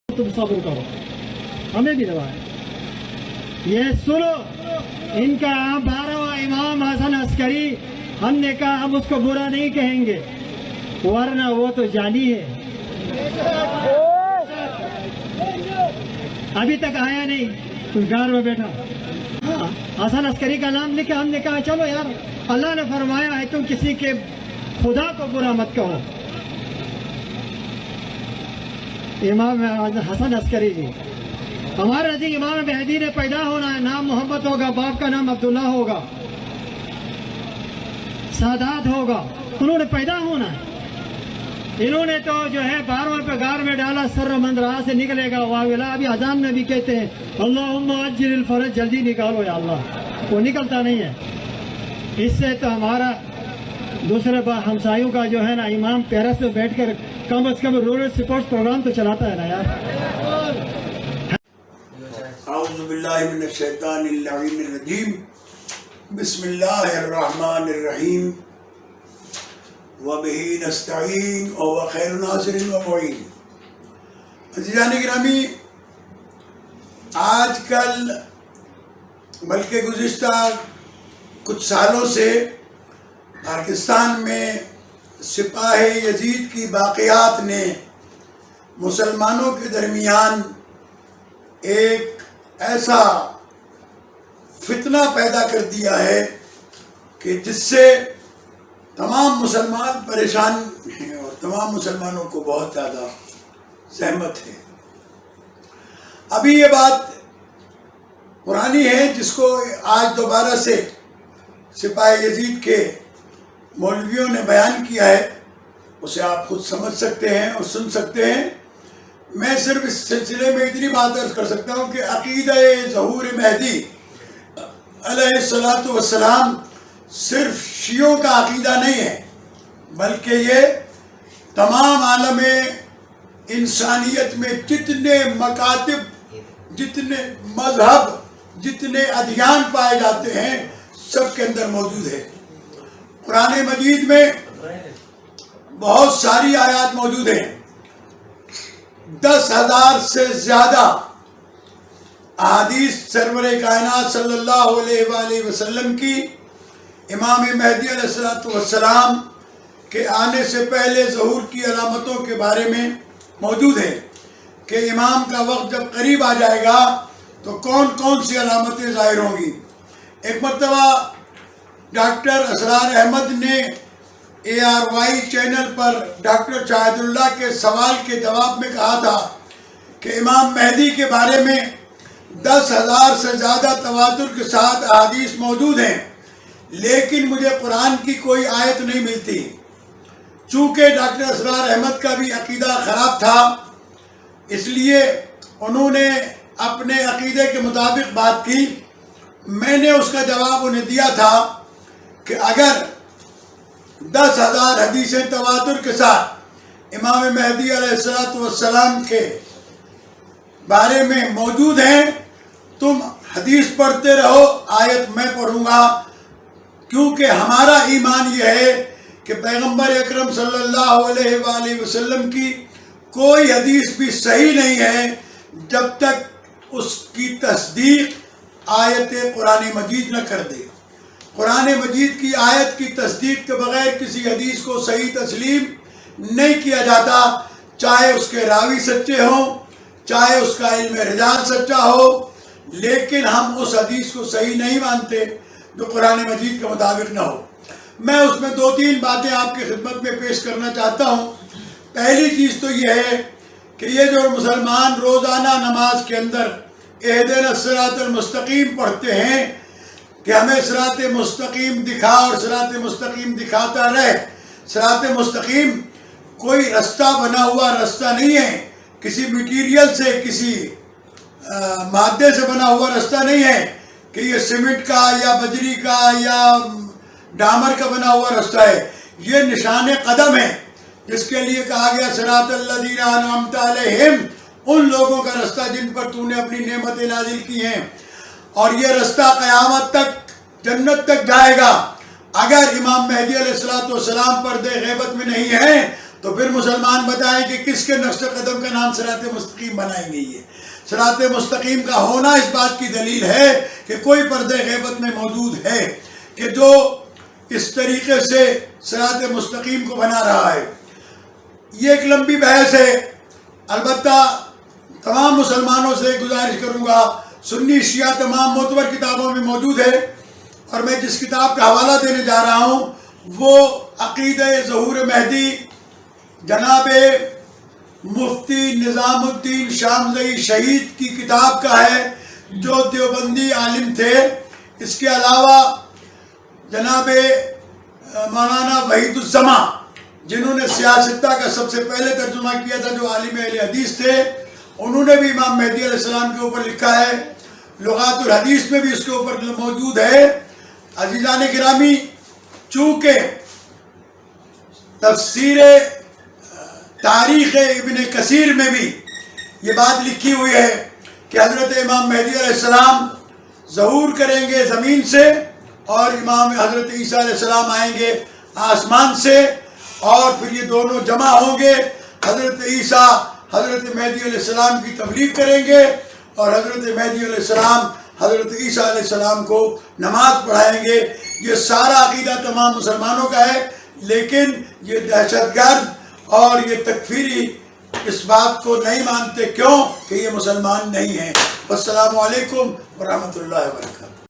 तुम सब्र करो, हमें भी दवा है। ये सुनो, इनका 12वां इमाम हसन अस्करी, हमने कहा हम उसको बुरा नहीं कहेंगे वरना वो तो जाली है। अभी तक आया नहीं, कुछ घर में बैठा। हाँ, हसन अस्करी का नाम लिखा। हमने कहा चलो यार, अल्लाह ने फरमाया है तुम किसी के खुदा को बुरा मत कहो। इमाम हसन अस्करी जी, हमारे नज़दीक इमाम मेहदी ने पैदा होना है, नाम मोहम्मद होगा, बाप का नाम अब्दुल्ला होगा, सादात होगा, उन्होंने पैदा होना है। इन्होंने तो जो है 12वें पे गार में डाला, सर्रमंद राह से निकलेगा वाविला। अभी अजान में भी कहते हैं अल्लाहुम्मा अज्जिल फरज, जल्दी निकालो या अल्लाह, वो निकलता नहीं है। इससे तो हमारा दूसरे हमसायों का जो है ना इमाम पेरस में बैठकर कम से कम रूरल स्पोर्ट्स प्रोग्राम तो चलाता है ना यार। औज़ु बिल्लाहि मिनश शैतानिर रजीम, बिस्मिल्लाहिर रहमानिर रहीम, व बिही नस्तईन व खैरुन नासिरिन व मुईन। अज़ीज़ान गिरामी, आजकल बल्कि गुज़िश्ता कुछ सालों से पाकिस्तान में सिपाही यजीद की वाक़यात ने मुसलमानों के दरमियान एक ऐसा फितना पैदा कर दिया है कि जिससे तमाम मुसलमान परेशान हैं और तमाम मुसलमानों को बहुत ज़्यादा सहमत है। अभी ये बात पुरानी है जिसको आज दोबारा से सिपाही यजीद के मौलवियों ने बयान किया है, उसे आप खुद समझ सकते हैं और सुन सकते हैं। मैं सिर्फ इस सिलसिले में इतनी बात अर्ज कर सकता हूँ कि अक़ीदा ज़हूर मेहदी अलैहिस्सलातु वस्सलाम सिर्फ शियों का अक़ीदा नहीं है, बल्कि ये तमाम आलम इंसानियत में जितने मकातिब, जितने मजहब, जितने अदियान पाए जाते हैं, सब के अंदर मौजूद है। कुरान मजीद में बहुत सारी आयत मौजूद हैं। 10,000 से ज़्यादा अहादीस सरवर कायनात सल्लल्लाहु अलैहि वसल्लम की इमाम मेहदी अलैहिस्सलातु वस्सलाम के आने से पहले ज़हूर की अलामतों के बारे में मौजूद है कि इमाम का वक्त जब करीब आ जाएगा तो कौन कौन सी अलामतें ज़ाहिर होंगी। एक मरतबा डॉक्टर असरार अहमद ने ARY चैनल पर डॉक्टर शाहिदुल्लाह के सवाल के जवाब में कहा था कि इमाम मेहदी के बारे में 10,000 से ज़्यादा तवातुर के साथ अहादीस मौजूद हैं, लेकिन मुझे कुरान की कोई आयत नहीं मिलती। चूँकि डॉक्टर असरार अहमद का भी अकीदा ख़राब था, इसलिए उन्होंने अपने अकीदे के मुताबिक बात की। मैंने उसका जवाब उन्हें दिया था कि अगर 10,000 हदीसें तवातुर के साथ इमाम मेहदी अलैहिस्सलातु वस्सलाम के बारे में मौजूद हैं, तुम हदीस पढ़ते रहो, आयत मैं पढ़ूंगा, क्योंकि हमारा ईमान यह है कि पैगंबर अकरम सल्लल्लाहु अलैहि वसल्लम की कोई हदीस भी सही नहीं है जब तक उसकी तस्दीक आयत कुरान मजीद न कर दे। कुरान मजीद की आयत की तस्दीक के बगैर किसी हदीस को सही तस्लीम नहीं किया जाता, चाहे उसके रावी सच्चे हों, चाहे उसका इल्म रिजाल सच्चा हो, लेकिन हम उस हदीस को सही नहीं मानते जो कुरान मजीद के मुताबिक न हो। मैं उसमें 2-3 बातें आपकी खिदमत में पेश करना चाहता हूँ। पहली चीज़ तो यह है कि ये जो मुसलमान रोज़ाना नमाज के अंदर इहदिना सिरातल मुस्तकीम पढ़ते हैं कि हमें सिरात मुस्तकीम दिखा और सिरात मुस्तकीम दिखाता रहे। सिरात मुस्तकीम कोई रास्ता बना हुआ रास्ता नहीं है, किसी मटीरियल से, किसी मादे से बना हुआ रास्ता नहीं है कि ये सीमेंट का या बजरी का या डामर का बना हुआ रास्ता है। ये निशान कदम है जिसके लिए कहा गया सिरातल लज़ीना अनअमता अलैहिम, उन लोगों का रास्ता जिन पर तूने अपनी नेमतें नाजिल की हैं। और ये रास्ता क़यामत तक जन्नत तक जाएगा। अगर इमाम मेहदी अलैहिस्सलातु वस्सलाम पर्दे ग़ैबत में नहीं है تو پھر مسلمان بتائیں کہ کس کے نقش قدم کا نام صراط مستقیم بنائیں گے؟ یہ صراط مستقیم کا ہونا اس بات کی دلیل ہے کہ کوئی پردہ غیبت میں موجود ہے کہ جو اس طریقے سے صراط مستقیم کو بنا رہا ہے۔ یہ ایک لمبی بحث ہے، البتہ تمام مسلمانوں سے گزارش کروں گا، سنی شیعہ تمام معتبر کتابوں میں موجود ہے، اور میں جس کتاب کا حوالہ دینے جا رہا ہوں وہ عقیدہ ظہور مہدی جناب مفتی نظام الدین شامزئی شہید کی کتاب کا ہے، جو دیوبندی عالم تھے۔ اس کے علاوہ جناب مولانا وحید الزماں، جنہوں نے سیاستہ کا سب سے پہلے ترجمہ کیا تھا، جو عالم اہل حدیث تھے، انہوں نے بھی امام مہدی علیہ السلام کے اوپر لکھا ہے، لغات الحدیث میں بھی اس کے اوپر موجود ہے۔ عزیزان گرامی، چونکہ تفسیر تاریخ ابن کثیر میں بھی یہ بات لکھی ہوئی ہے کہ حضرت امام مہدی علیہ السلام ظہور کریں گے زمین سے، اور امام حضرت عیسیٰ علیہ السلام آئیں گے آسمان سے، اور پھر یہ دونوں جمع ہوں گے۔ حضرت عیسیٰ حضرت مہدی علیہ السلام کی تبلیغ کریں گے، اور حضرت مہدی علیہ السلام حضرت عیسیٰ علیہ السلام کو نماز پڑھائیں گے۔ یہ سارا عقیدہ تمام مسلمانوں کا ہے، لیکن یہ دہشت گرد اور یہ تکفیری اس بات کو نہیں مانتے، کیوں کہ یہ مسلمان نہیں ہیں۔ السلام علیکم ورحمۃ اللہ وبرکاتہ۔